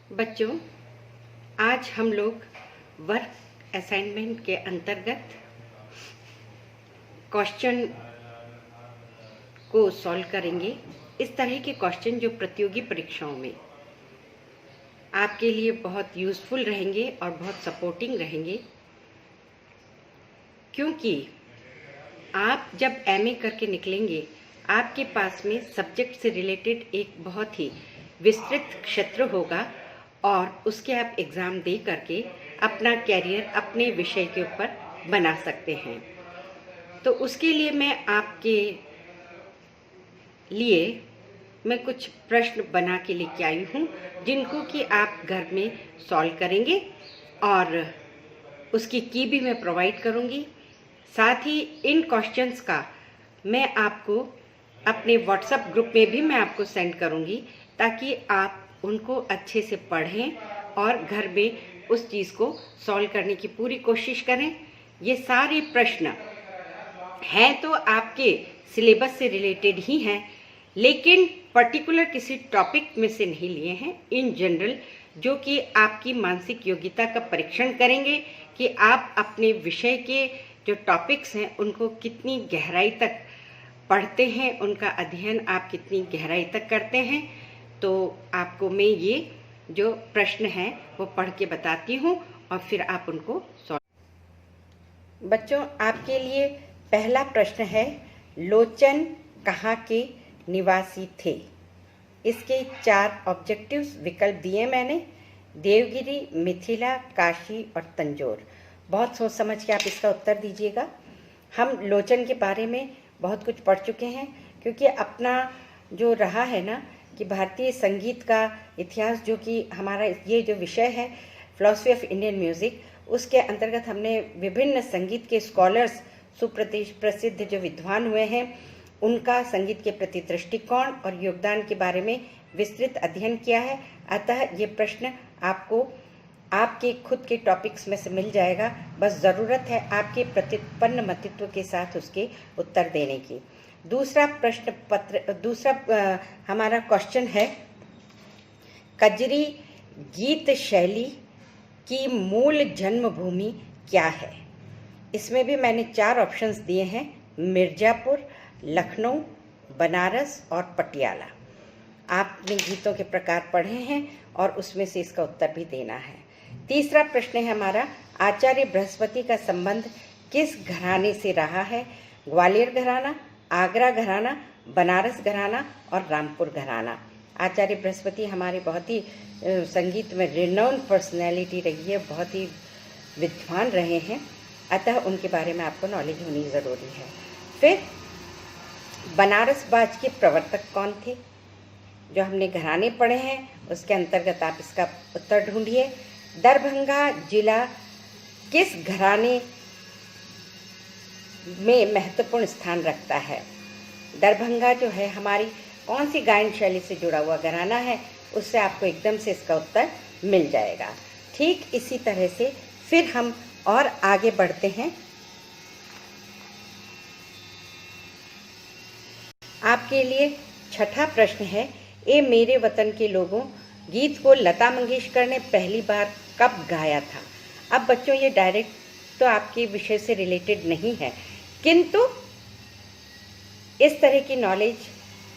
बच्चों, आज हम लोग वर्क असाइनमेंट के अंतर्गत क्वेश्चन को सॉल्व करेंगे। इस तरह के क्वेश्चन जो प्रतियोगी परीक्षाओं में आपके लिए बहुत यूज़फुल रहेंगे और बहुत सपोर्टिंग रहेंगे, क्योंकि आप जब एमए करके निकलेंगे आपके पास में सब्जेक्ट से रिलेटेड एक बहुत ही विस्तृत क्षेत्र होगा और उसके आप एग्ज़ाम दे करके अपना कैरियर अपने विषय के ऊपर बना सकते हैं। तो उसके लिए मैं कुछ प्रश्न बना के लेके आई हूँ, जिनको कि आप घर में सॉल्व करेंगे और उसकी की भी मैं प्रोवाइड करूँगी। साथ ही इन क्वेश्चंस का मैं आपको अपने व्हाट्सएप ग्रुप में भी मैं आपको सेंड करूँगी, ताकि आप उनको अच्छे से पढ़ें और घर में उस चीज़ को सॉल्व करने की पूरी कोशिश करें। ये सारे प्रश्न हैं तो आपके सिलेबस से रिलेटेड ही हैं, लेकिन पर्टिकुलर किसी टॉपिक में से नहीं लिए हैं। इन जनरल जो कि आपकी मानसिक योग्यता का परीक्षण करेंगे कि आप अपने विषय के जो टॉपिक्स हैं उनको कितनी गहराई तक पढ़ते हैं, उनका अध्ययन आप कितनी गहराई तक करते हैं। तो आपको मैं ये जो प्रश्न हैं वो पढ़ के बताती हूँ और फिर आप उनको सॉल्व। बच्चों, आपके लिए पहला प्रश्न है, लोचन कहाँ के निवासी थे? इसके 4 ऑब्जेक्टिव्स विकल्प दिए मैंने, देवगिरी, मिथिला, काशी और तंजौर। बहुत सोच समझ के आप इसका उत्तर दीजिएगा। हम लोचन के बारे में बहुत कुछ पढ़ चुके हैं, क्योंकि अपना जो रहा है ना कि भारतीय संगीत का इतिहास, जो कि हमारा ये जो विषय है फिलॉसफी ऑफ इंडियन म्यूज़िक, उसके अंतर्गत हमने विभिन्न संगीत के स्कॉलर्स, सुप्रसिद्ध जो विद्वान हुए हैं, उनका संगीत के प्रति दृष्टिकोण और योगदान के बारे में विस्तृत अध्ययन किया है। अतः ये प्रश्न आपको आपके खुद के टॉपिक्स में से मिल जाएगा। बस ज़रूरत है आपके प्रतिपन्न मतित्व के साथ उसके उत्तर देने की। दूसरा हमारा क्वेश्चन है, कजरी गीत शैली की मूल जन्मभूमि क्या है? इसमें भी मैंने 4 ऑप्शंस दिए हैं, मिर्ज़ापुर, लखनऊ, बनारस और पटियाला। आपने गीतों के प्रकार पढ़े हैं और उसमें से इसका उत्तर भी देना है। तीसरा प्रश्न है हमारा, आचार्य बृहस्पति का संबंध किस घराने से रहा है? ग्वालियर घराना, आगरा घराना, बनारस घराना और रामपुर घराना। आचार्य बृहस्पति हमारे बहुत ही संगीत में रिनाउंड पर्सनैलिटी रही है, बहुत ही विद्वान रहे हैं, अतः उनके बारे में आपको नॉलेज होनी ज़रूरी है। फिर बनारस बाज के प्रवर्तक कौन थे? जो हमने घराने पढ़े हैं उसके अंतर्गत आप इसका उत्तर ढूंढिए। दरभंगा जिला किस घराने में महत्वपूर्ण स्थान रखता है? दरभंगा जो है हमारी कौन सी गायन शैली से जुड़ा हुआ घराना है, उससे आपको एकदम से इसका उत्तर मिल जाएगा। ठीक इसी तरह से फिर हम और आगे बढ़ते हैं। आपके लिए छठा प्रश्न है, ए मेरे वतन के लोगों गीत को लता मंगेशकर ने पहली बार कब गाया था? अब बच्चों, ये डायरेक्ट तो आपके विषय से रिलेटेड नहीं है, किंतु इस तरह की नॉलेज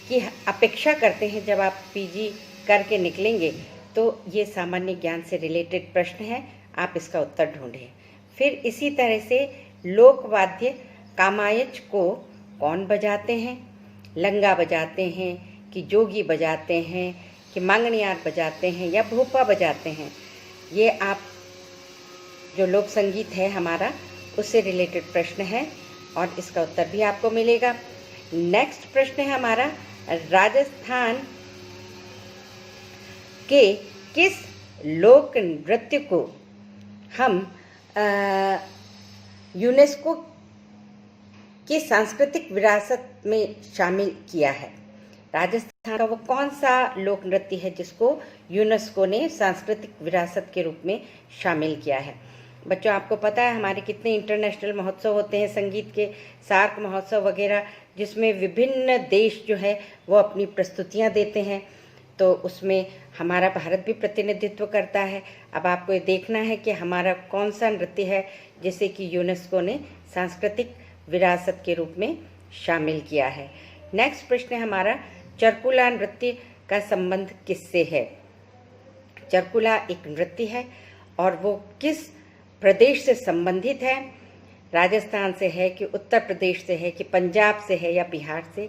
की अपेक्षा करते हैं जब आप पीजी करके निकलेंगे, तो ये सामान्य ज्ञान से रिलेटेड प्रश्न है, आप इसका उत्तर ढूंढें। फिर इसी तरह से लोकवाद्य कामायच को कौन बजाते हैं? लंगा बजाते हैं कि जोगी बजाते हैं कि मांगनियार बजाते हैं या भोपा बजाते हैं? ये आप जो लोक संगीत है हमारा, उससे रिलेटेड प्रश्न है और इसका उत्तर भी आपको मिलेगा। नेक्स्ट प्रश्न है हमारा, राजस्थान के किस लोक नृत्य को हम यूनेस्को की सांस्कृतिक विरासत में शामिल किया है? राजस्थान का वो कौन सा लोक नृत्य है जिसको यूनेस्को ने सांस्कृतिक विरासत के रूप में शामिल किया है? बच्चों, आपको पता है हमारे कितने इंटरनेशनल महोत्सव होते हैं संगीत के, सार्क महोत्सव वगैरह, जिसमें विभिन्न देश जो है वो अपनी प्रस्तुतियां देते हैं। तो उसमें हमारा भारत भी प्रतिनिधित्व करता है। अब आपको ये देखना है कि हमारा कौन सा नृत्य है जिसे कि यूनेस्को ने सांस्कृतिक विरासत के रूप में शामिल किया है। नेक्स्ट प्रश्न है हमारा, चरकुला नृत्य का संबंध किससे है? चरकुला एक नृत्य है और वो किस प्रदेश से संबंधित है? राजस्थान से है कि उत्तर प्रदेश से है कि पंजाब से है या बिहार से?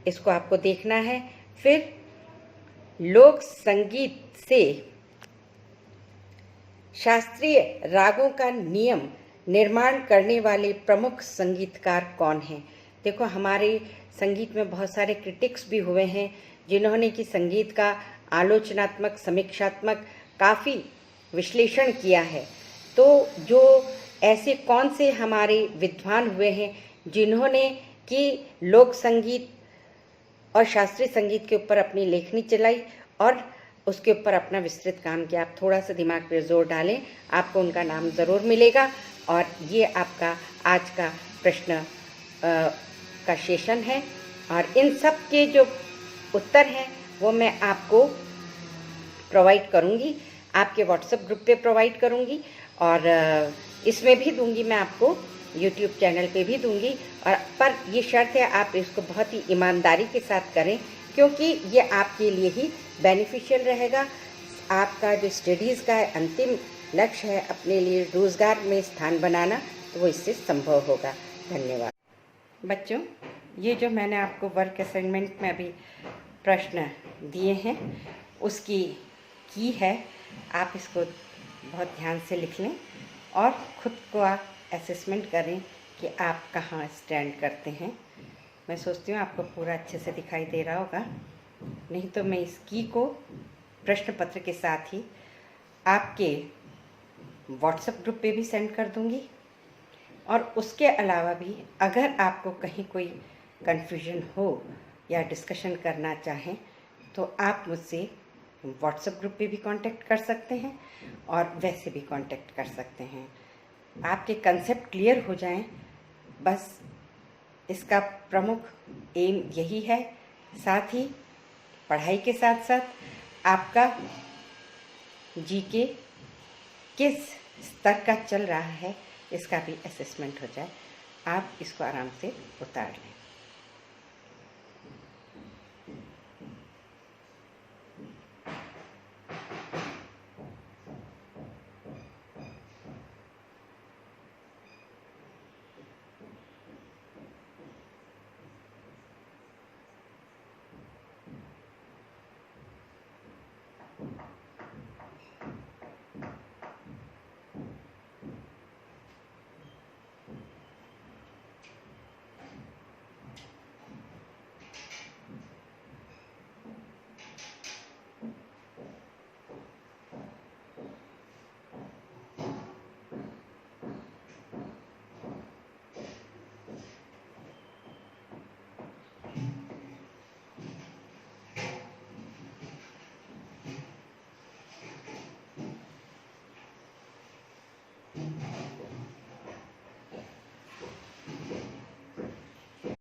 इसको आपको देखना है। फिर लोक संगीत से शास्त्रीय रागों का नियम निर्माण करने वाले प्रमुख संगीतकार कौन हैं? देखो, हमारे संगीत में बहुत सारे क्रिटिक्स भी हुए हैं जिन्होंने कि संगीत का आलोचनात्मक, समीक्षात्मक काफ़ी विश्लेषण किया है। तो जो ऐसे कौन से हमारे विद्वान हुए हैं जिन्होंने कि लोक संगीत और शास्त्रीय संगीत के ऊपर अपनी लेखनी चलाई और उसके ऊपर अपना विस्तृत काम किया? आप थोड़ा सा दिमाग पे जोर डालें, आपको उनका नाम ज़रूर मिलेगा। और ये आपका आज का प्रश्न का सेशन है और इन सब के जो उत्तर हैं वो मैं आपको प्रोवाइड करूँगी, आपके व्हाट्सएप ग्रुप पे प्रोवाइड करूँगी और इसमें भी दूंगी, मैं आपको यूट्यूब चैनल पे भी दूंगी। और पर ये शर्त है आप इसको बहुत ही ईमानदारी के साथ करें, क्योंकि ये आपके लिए ही बेनिफिशियल रहेगा। आपका जो स्टडीज़ का अंतिम लक्ष्य है अपने लिए रोज़गार में स्थान बनाना, तो वो इससे संभव होगा। धन्यवाद बच्चों। ये जो मैंने आपको वर्क असाइनमेंट में अभी प्रश्न दिए हैं उसकी की है, आप इसको बहुत ध्यान से लिख लें और ख़ुद को आप असेसमेंट करें कि आप कहाँ स्टैंड करते हैं। मैं सोचती हूँ आपको पूरा अच्छे से दिखाई दे रहा होगा, नहीं तो मैं इस की को प्रश्न पत्र के साथ ही आपके व्हाट्सएप ग्रुप पे भी सेंड कर दूँगी। और उसके अलावा भी अगर आपको कहीं कोई कन्फ्यूजन हो या डिस्कशन करना चाहें तो आप मुझसे व्हाट्सएप ग्रुप पे भी कांटेक्ट कर सकते हैं और वैसे भी कांटेक्ट कर सकते हैं। आपके कंसेप्ट क्लियर हो जाएं, बस इसका प्रमुख एम यही है। साथ ही पढ़ाई के साथ साथ आपका जीके किस स्तर का चल रहा है इसका भी असेसमेंट हो जाए, आप इसको आराम से उतार लें।